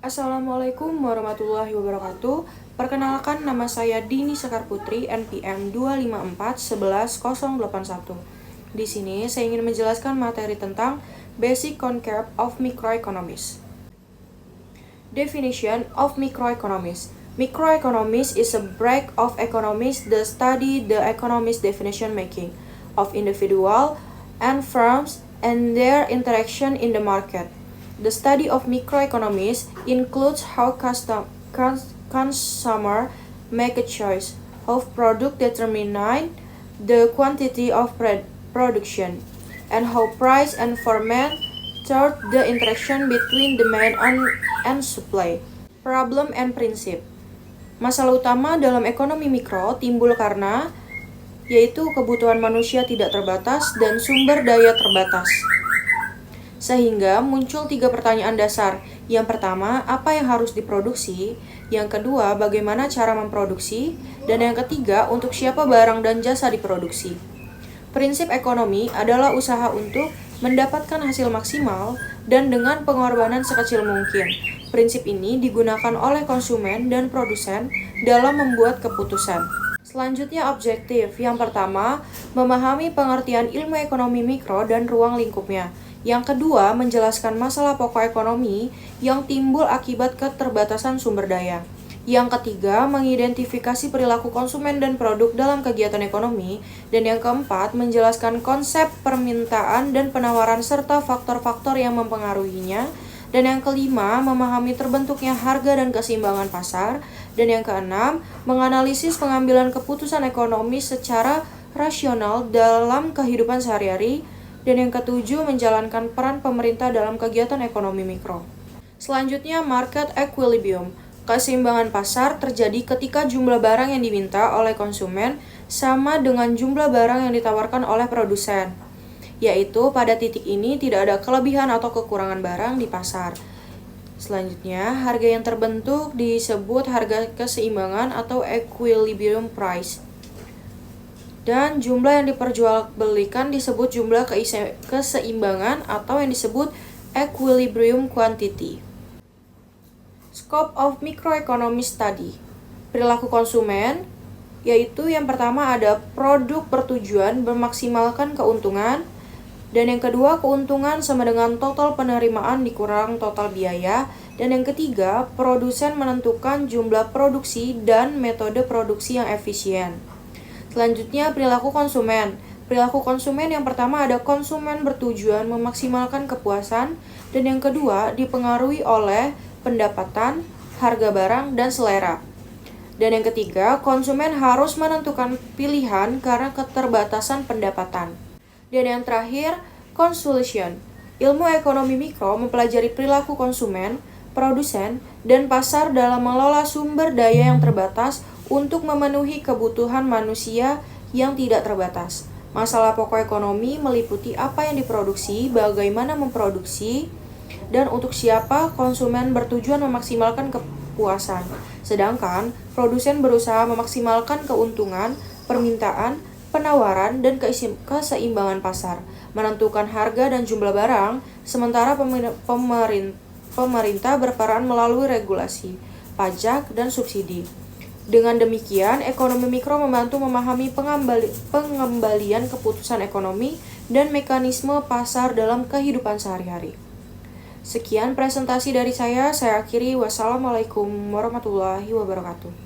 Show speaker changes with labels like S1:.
S1: Assalamualaikum warahmatullahi wabarakatuh. Perkenalkan, nama saya Dini Sekar Putri, NPM 254111081. Di sini saya ingin menjelaskan materi tentang Basic Concept of Microeconomics. Definition of Microeconomics. Microeconomics is a branch of economics that study the economics definition making of individual and firms and their interaction in the market. The study of microeconomics includes how consumer make a choice, how product determine the quantity of production, and how price and format through the interaction between demand and supply. Problem and principle. Masalah utama dalam ekonomi mikro timbul karena yaitu kebutuhan manusia tidak terbatas dan sumber daya terbatas. Sehingga muncul 3 pertanyaan dasar. Yang pertama, apa yang harus diproduksi? Yang kedua, bagaimana cara memproduksi? Dan yang ketiga, untuk siapa barang dan jasa diproduksi? Prinsip ekonomi adalah usaha untuk mendapatkan hasil maksimal dan dengan pengorbanan sekecil mungkin. Prinsip ini digunakan oleh konsumen dan produsen dalam membuat keputusan. Selanjutnya objektif. Yang pertama, memahami pengertian ilmu ekonomi mikro dan ruang lingkupnya. Yang kedua, menjelaskan masalah pokok ekonomi yang timbul akibat keterbatasan sumber daya. Yang ketiga, mengidentifikasi perilaku konsumen dan produk dalam kegiatan ekonomi. Dan yang keempat, menjelaskan konsep permintaan dan penawaran serta faktor-faktor yang mempengaruhinya. Dan yang kelima, memahami terbentuknya harga dan keseimbangan pasar. Dan yang keenam, menganalisis pengambilan keputusan ekonomi secara rasional dalam kehidupan sehari-hari. Dan yang ketujuh, menjalankan peran pemerintah dalam kegiatan ekonomi mikro. Selanjutnya, market equilibrium. Keseimbangan pasar terjadi ketika jumlah barang yang diminta oleh konsumen sama dengan jumlah barang yang ditawarkan oleh produsen. Yaitu pada titik ini tidak ada kelebihan atau kekurangan barang di pasar. Selanjutnya, harga yang terbentuk disebut harga keseimbangan atau equilibrium price. Dan jumlah yang diperjualbelikan disebut jumlah keseimbangan atau yang disebut equilibrium quantity. Scope of microeconomic study. Perilaku konsumen, yaitu yang pertama ada produk bertujuan memaksimalkan keuntungan, dan yang kedua keuntungan sama dengan total penerimaan dikurang total biaya, dan yang ketiga produsen menentukan jumlah produksi dan metode produksi yang efisien. Selanjutnya, perilaku konsumen. Perilaku konsumen yang pertama ada konsumen bertujuan memaksimalkan kepuasan, dan yang kedua dipengaruhi oleh pendapatan, harga barang, dan selera. Dan yang ketiga, konsumen harus menentukan pilihan karena keterbatasan pendapatan. Dan yang terakhir, consumption. Ilmu ekonomi mikro mempelajari perilaku konsumen, produsen, dan pasar dalam mengelola sumber daya yang terbatas untuk memenuhi kebutuhan manusia yang tidak terbatas. Masalah pokok ekonomi meliputi apa yang diproduksi, bagaimana memproduksi, dan untuk siapa konsumen bertujuan memaksimalkan kepuasan. Sedangkan produsen berusaha memaksimalkan keuntungan, permintaan, penawaran, dan keseimbangan pasar, menentukan harga dan jumlah barang, sementara pemerintah berperan melalui regulasi, pajak, dan subsidi. Dengan demikian, ekonomi mikro membantu memahami pengembalian keputusan ekonomi dan mekanisme pasar dalam kehidupan sehari-hari. Sekian presentasi dari saya akhiri. Wassalamualaikum warahmatullahi wabarakatuh.